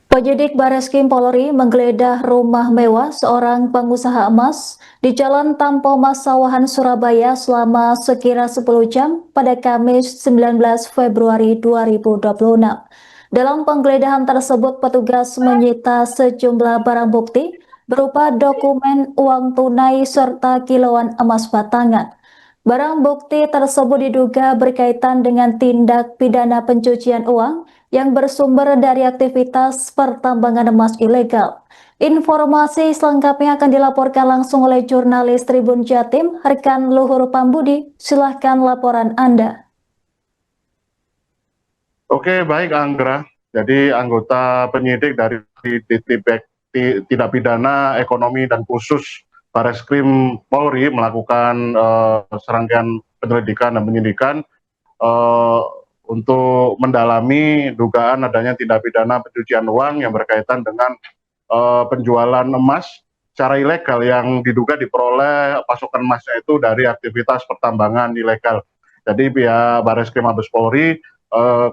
Penyidik Bareskrim Polri menggeledah rumah mewah seorang pengusaha emas di Jalan Tampo Mas Sawahan, Surabaya selama sekira 10 jam pada Kamis 19 Februari 2026. Dalam penggeledahan tersebut, petugas menyita sejumlah barang bukti berupa dokumen uang tunai serta kiloan emas batangan. Barang bukti tersebut diduga berkaitan dengan tindak pidana pencucian uang yang bersumber dari aktivitas pertambangan emas ilegal. Informasi selengkapnya akan dilaporkan langsung oleh jurnalis Tribun Jatim, rekan Luhur Pambudi. Silahkan laporan Anda. Oke, baik Anggra. Jadi anggota penyidik dari Tindak Pidana Ekonomi dan Khusus Bareskrim Polri melakukan serangkaian penyelidikan dan penyidikan untuk mendalami dugaan adanya tindak pidana pencucian uang yang berkaitan dengan penjualan emas secara ilegal yang diduga diperoleh pasokan emasnya itu dari aktivitas pertambangan ilegal. Jadi pihak Bareskrim Mabes Polri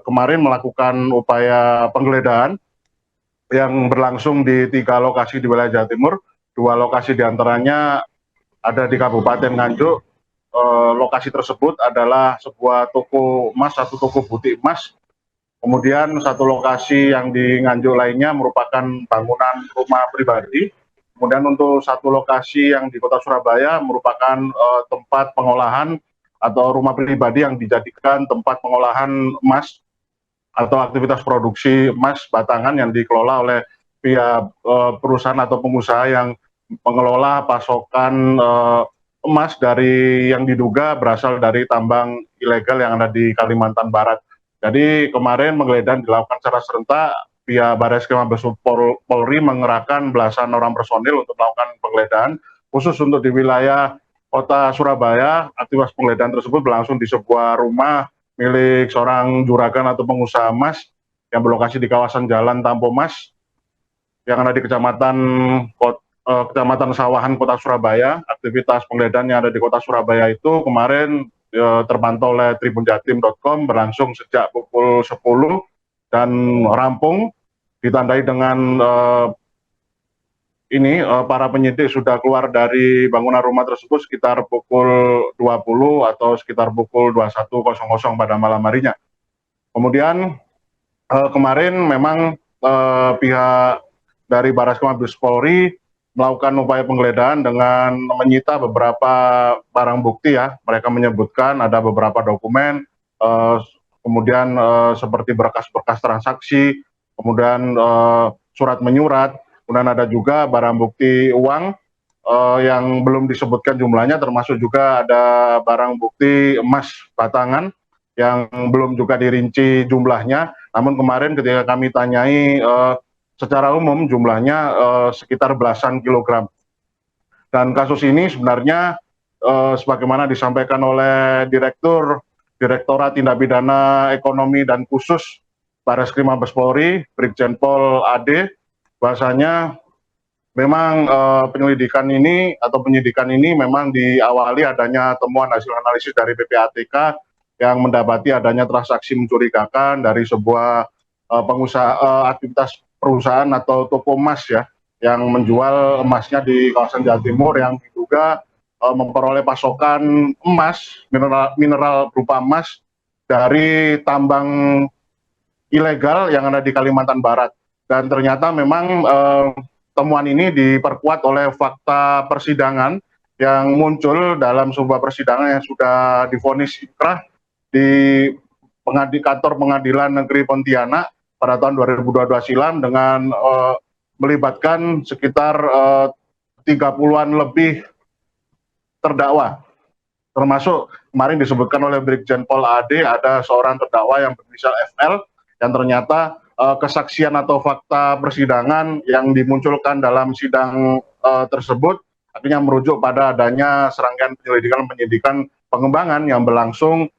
kemarin melakukan upaya penggeledahan yang berlangsung di 3 lokasi di wilayah Jawa Timur. 2 lokasi diantaranya ada di Kabupaten Nganjuk. Lokasi tersebut adalah sebuah toko emas, satu toko butik emas. Kemudian satu lokasi yang di Nganjuk lainnya merupakan bangunan rumah pribadi. Kemudian untuk satu lokasi yang di Kota Surabaya merupakan tempat pengolahan atau rumah pribadi yang dijadikan tempat pengolahan emas atau aktivitas produksi emas batangan yang dikelola oleh pihak perusahaan atau pengusaha yang mengelola pasokan emas dari yang diduga berasal dari tambang ilegal yang ada di Kalimantan Barat. Jadi kemarin penggeledahan dilakukan secara serentak, pihak Bareskrim Mabes Polri mengerahkan belasan orang personil untuk melakukan penggeledahan khusus untuk di wilayah Kota Surabaya. Aktivitas penggeledahan tersebut berlangsung di sebuah rumah milik seorang juragan atau pengusaha emas yang berlokasi di kawasan Jalan Tampo Mas yang ada di Kecamatan Sawahan, Kota Surabaya. Aktivitas penggeledahan yang ada di Kota Surabaya itu kemarin terpantau oleh tribunjatim.com berlangsung sejak pukul 10 dan rampung, ditandai dengan para penyidik sudah keluar dari bangunan rumah tersebut sekitar pukul 20 atau sekitar pukul 21.00 pada malam harinya. Kemudian kemarin memang pihak dari Bareskrim Mabes Polri melakukan upaya penggeledahan dengan menyita beberapa barang bukti ya. Mereka menyebutkan ada beberapa dokumen, kemudian seperti berkas-berkas transaksi, kemudian surat menyurat. Kemudian ada juga barang bukti uang yang belum disebutkan jumlahnya, termasuk juga ada barang bukti emas batangan yang belum juga dirinci jumlahnya. Namun kemarin ketika kami tanyai secara umum jumlahnya sekitar belasan kilogram. Dan kasus ini sebenarnya sebagaimana disampaikan oleh Direktorat Tindak Pidana Ekonomi dan Khusus Bareskrim Mabes Polri, Brigjen Pol AD, bahwasanya memang penyelidikan ini atau penyidikan ini memang diawali adanya temuan hasil analisis dari PPATK yang mendapati adanya transaksi mencurigakan dari sebuah aktivitas perusahaan atau toko emas ya, yang menjual emasnya di kawasan Jawa Timur yang diduga memperoleh pasokan emas, mineral berupa emas dari tambang ilegal yang ada di Kalimantan Barat. Dan ternyata memang temuan ini diperkuat oleh fakta persidangan yang muncul dalam sebuah persidangan yang sudah divonis inkrah di kantor Pengadilan Negeri Pontianak pada tahun 2022 silam dengan melibatkan sekitar 30-an lebih terdakwa. Termasuk kemarin disebutkan oleh Brigjen Pol AD ada seorang terdakwa yang berinisial FL yang ternyata kesaksian atau fakta persidangan yang dimunculkan dalam sidang tersebut akhirnya merujuk pada adanya serangkaian penyidikan pengembangan yang berlangsung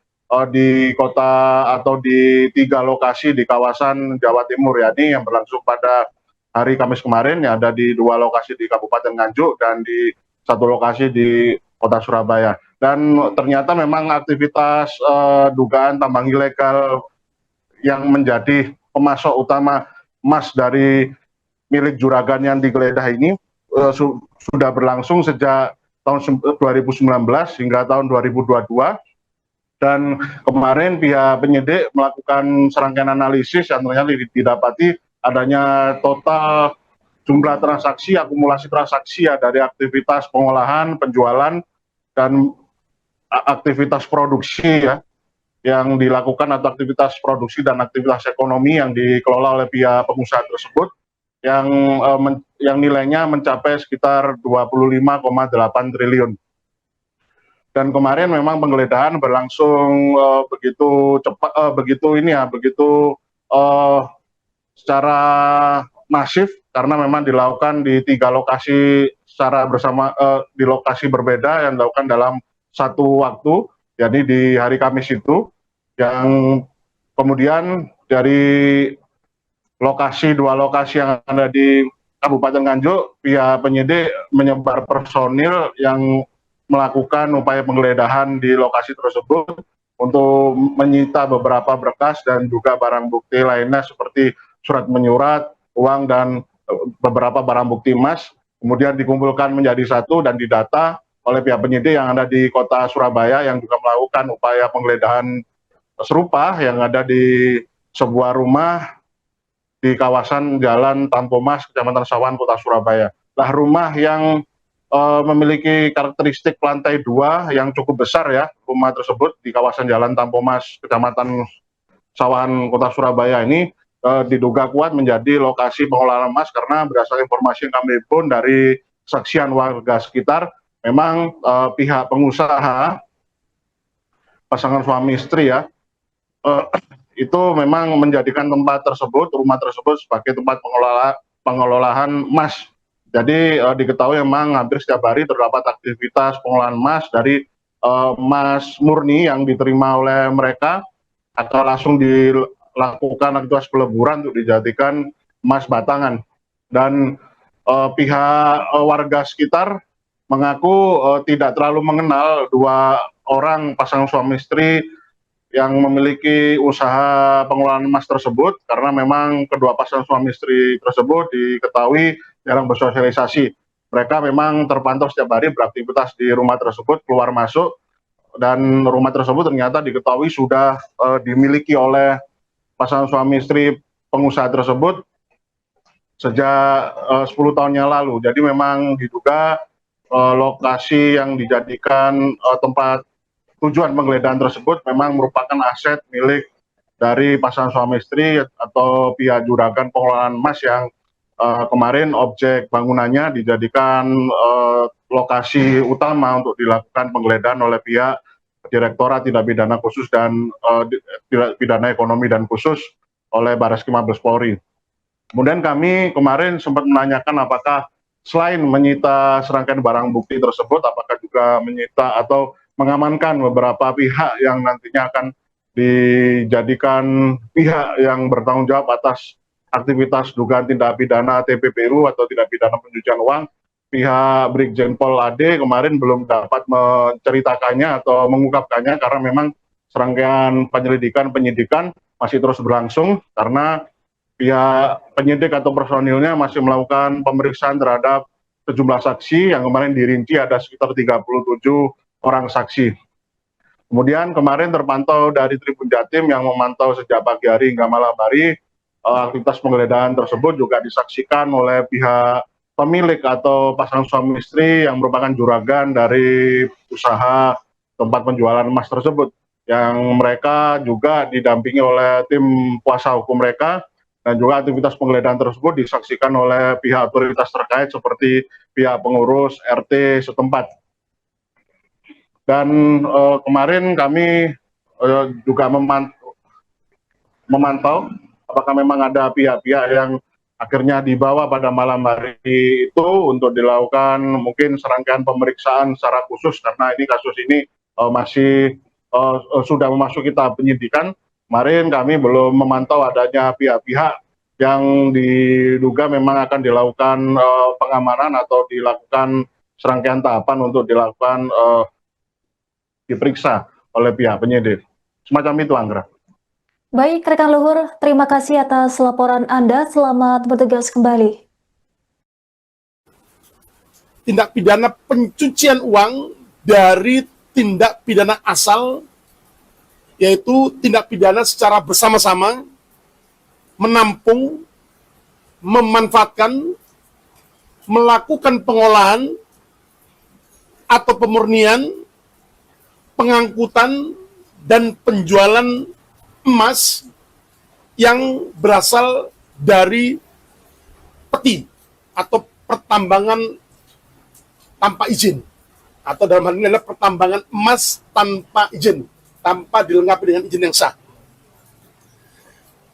di kota atau di 3 lokasi di kawasan Jawa Timur, yakni yang berlangsung pada hari Kamis kemarin yang ada di 2 lokasi di Kabupaten Nganjuk dan di 1 lokasi di Kota Surabaya. dan ternyata memang aktivitas dugaan tambang ilegal yang menjadi pemasok utama emas dari milik juragan yang digeledah ini sudah berlangsung sejak tahun 2019 hingga tahun 2022. Dan kemarin pihak penyidik melakukan serangkaian analisis yang ternyata didapati adanya total jumlah transaksi, akumulasi transaksi ya dari aktivitas pengolahan, penjualan, dan aktivitas produksi ya yang dilakukan, atau aktivitas produksi dan aktivitas ekonomi yang dikelola oleh pihak pengusaha tersebut yang nilainya mencapai sekitar 25,8 triliun. Dan kemarin memang penggeledahan berlangsung begitu cepat, begitu secara masif, karena memang dilakukan di 3 lokasi secara bersama, di lokasi berbeda yang dilakukan dalam satu waktu, yakni di hari Kamis itu, yang kemudian dari 2 lokasi yang ada di Kabupaten Nganjuk, pihak penyidik menyebar personil yang melakukan upaya penggeledahan di lokasi tersebut untuk menyita beberapa berkas dan juga barang bukti lainnya seperti surat menyurat, uang, dan beberapa barang bukti emas, kemudian dikumpulkan menjadi satu dan didata oleh pihak penyidik yang ada di kota Surabaya, yang juga melakukan upaya penggeledahan serupa yang ada di sebuah rumah di kawasan Jalan Tampo Mas, Kecamatan Sawan, Kota Surabaya. Lah, rumah yang memiliki karakteristik lantai 2 yang cukup besar ya, rumah tersebut di kawasan Jalan Tampo Mas, Kecamatan Sawan, Kota Surabaya ini diduga kuat menjadi lokasi pengolahan emas, karena berdasarkan informasi yang kami himpun dari kesaksian warga sekitar, memang pihak pengusaha pasangan suami istri ya, itu memang menjadikan tempat tersebut, rumah tersebut sebagai tempat pengelolaan emas. Jadi diketahui memang hampir setiap hari terdapat aktivitas pengolahan emas dari emas murni yang diterima oleh mereka, atau langsung dilakukan aktivitas peleburan untuk dijadikan emas batangan. Dan pihak warga sekitar mengaku tidak terlalu mengenal 2 orang pasangan suami istri yang memiliki usaha pengelolaan emas tersebut, karena memang kedua pasangan suami istri tersebut diketahui jarang bersosialisasi. Mereka memang terpantau setiap hari beraktivitas di rumah tersebut, keluar masuk, dan rumah tersebut ternyata diketahui sudah dimiliki oleh pasangan suami istri pengusaha tersebut sejak 10 tahun yang lalu. Jadi memang diduga lokasi yang dijadikan tempat tujuan penggeledahan tersebut memang merupakan aset milik dari pasangan suami istri atau pihak juragan pengelolaan emas yang kemarin objek bangunannya dijadikan lokasi utama untuk dilakukan penggeledahan oleh pihak Direktorat Tindak Pidana Khusus dan Pidana Ekonomi dan Khusus oleh Barreskrim Mabes Polri. Kemudian kami kemarin sempat menanyakan apakah selain menyita serangkaian barang bukti tersebut, apakah juga menyita atau mengamankan beberapa pihak yang nantinya akan dijadikan pihak yang bertanggung jawab atas aktivitas dugaan tindak pidana TPPU atau tindak pidana pencucian uang. Pihak Brigjen Pol AD kemarin belum dapat menceritakannya atau mengungkapkannya, karena memang serangkaian penyidikan masih terus berlangsung, karena pihak penyidik atau personilnya masih melakukan pemeriksaan terhadap sejumlah saksi yang kemarin dirinci ada sekitar 37 orang saksi. Kemudian kemarin terpantau dari Tribun Jatim yang memantau sejak pagi hari hingga malam hari, aktivitas penggeledahan tersebut juga disaksikan oleh pihak pemilik atau pasangan suami istri yang merupakan juragan dari usaha tempat penjualan emas tersebut, yang mereka juga didampingi oleh tim kuasa hukum mereka, dan juga aktivitas penggeledahan tersebut disaksikan oleh pihak otoritas terkait seperti pihak pengurus RT setempat. Dan kemarin kami juga memantau apakah memang ada pihak-pihak yang akhirnya dibawa pada malam hari itu untuk dilakukan mungkin serangkaian pemeriksaan secara khusus, karena ini kasus ini masih sudah memasuki tahap penyidikan. Kemarin kami belum memantau adanya pihak-pihak yang diduga memang akan dilakukan pengamanan atau dilakukan serangkaian tahapan untuk dilakukan diperiksa oleh pihak penyidik. Semacam itu, Anggra. Baik, rekan luhur, terima kasih atas laporan Anda. Selamat bertugas kembali. Tindak pidana pencucian uang dari tindak pidana asal, yaitu tindak pidana secara bersama-sama menampung, memanfaatkan, melakukan pengolahan atau pemurnian, pengangkutan, dan penjualan emas yang berasal dari peti atau pertambangan tanpa izin, atau dalam hal ini adalah pertambangan emas tanpa izin, tanpa dilengkapi dengan izin yang sah.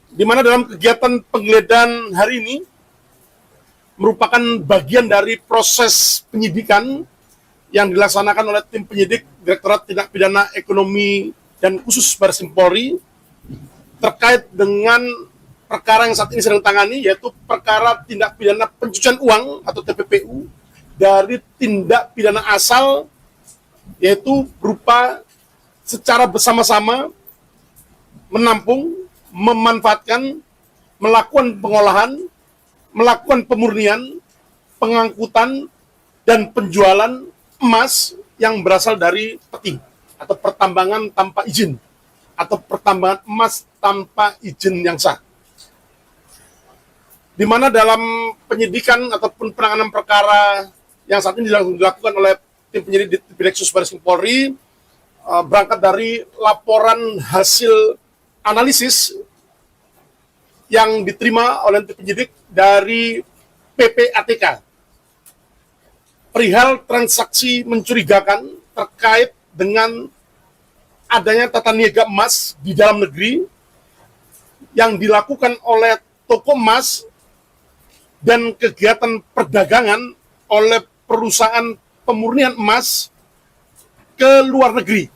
Di mana dalam kegiatan penggeledahan hari ini merupakan bagian dari proses penyidikan yang dilaksanakan oleh tim penyidik Direktorat Tindak Pidana Ekonomi dan Khusus Bareskrim Polri terkait dengan perkara yang saat ini sedang tangani, yaitu perkara tindak pidana pencucian uang atau TPPU dari tindak pidana asal, yaitu berupa secara bersama-sama menampung, memanfaatkan, melakukan pengolahan, melakukan pemurnian, pengangkutan, dan penjualan emas yang berasal dari peti atau pertambangan tanpa izin, atau pertambangan emas tanpa izin yang sah. Di mana dalam penyidikan ataupun penanganan perkara yang saat ini dilakukan oleh tim penyidik di Direksus Bareskrim Polri, berangkat dari laporan hasil analisis yang diterima oleh tim penyidik dari PPATK perihal transaksi mencurigakan terkait dengan adanya tata niaga emas di dalam negeri yang dilakukan oleh toko emas dan kegiatan perdagangan oleh perusahaan pemurnian emas ke luar negeri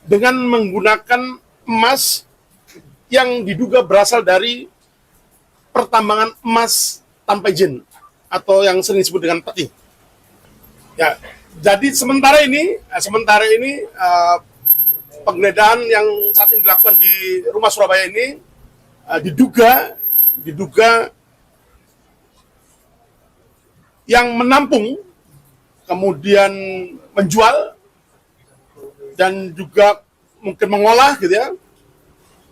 dengan menggunakan emas yang diduga berasal dari pertambangan emas tanpa izin atau yang sering disebut dengan peti. Ya, jadi sementara ini penggeledahan yang saat ini dilakukan di rumah Surabaya ini diduga yang menampung, kemudian menjual, dan juga mungkin mengolah gitu ya,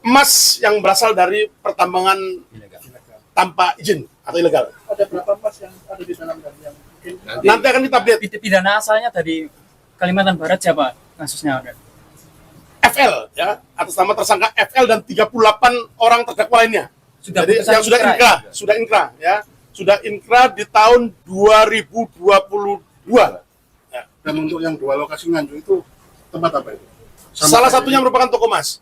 emas yang berasal dari pertambangan tanpa izin atau ilegal. Ada berapa emas yang ada di dalam dan yang mungkin Nanti akan kita update. pidana asalnya dari Kalimantan Barat siapa kasusnya? FL ya, atas nama tersangka FL dan 38 orang terdakwa lainnya. Sudah Jadi putusan yang sudah inkrah ya. Sudah inkrah di tahun 2022. Ya. Dan untuk yang dua lokasi Nganjuk itu tempat apa itu? Salah satunya merupakan toko emas.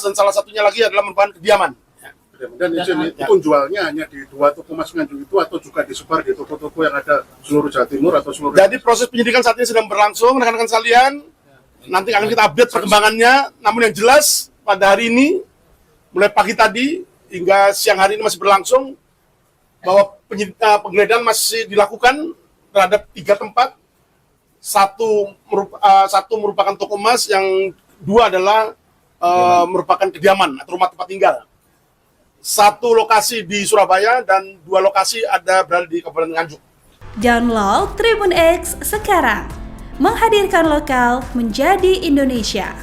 Dan salah satunya lagi adalah merupakan kediaman. Ya. Dan izin itu jualnya hanya di dua toko emas Nganjuk itu atau juga disebar di toko-toko yang ada seluruh Jawa Timur atau seluruh. Jadi proses penyidikan saat ini sedang berlangsung, rekan-rekan sekalian. Nanti akan kita update perkembangannya. Namun yang jelas pada hari ini, mulai pagi tadi hingga siang hari ini masih berlangsung, bahwa penggeledahan masih dilakukan terhadap 3 tempat. Satu merupakan toko emas, yang 2 adalah merupakan kediaman atau rumah tempat tinggal. 1 lokasi di Surabaya dan 2 lokasi berada di Kabupaten Nganjuk. Download Tribun X sekarang, menghadirkan lokal menjadi Indonesia.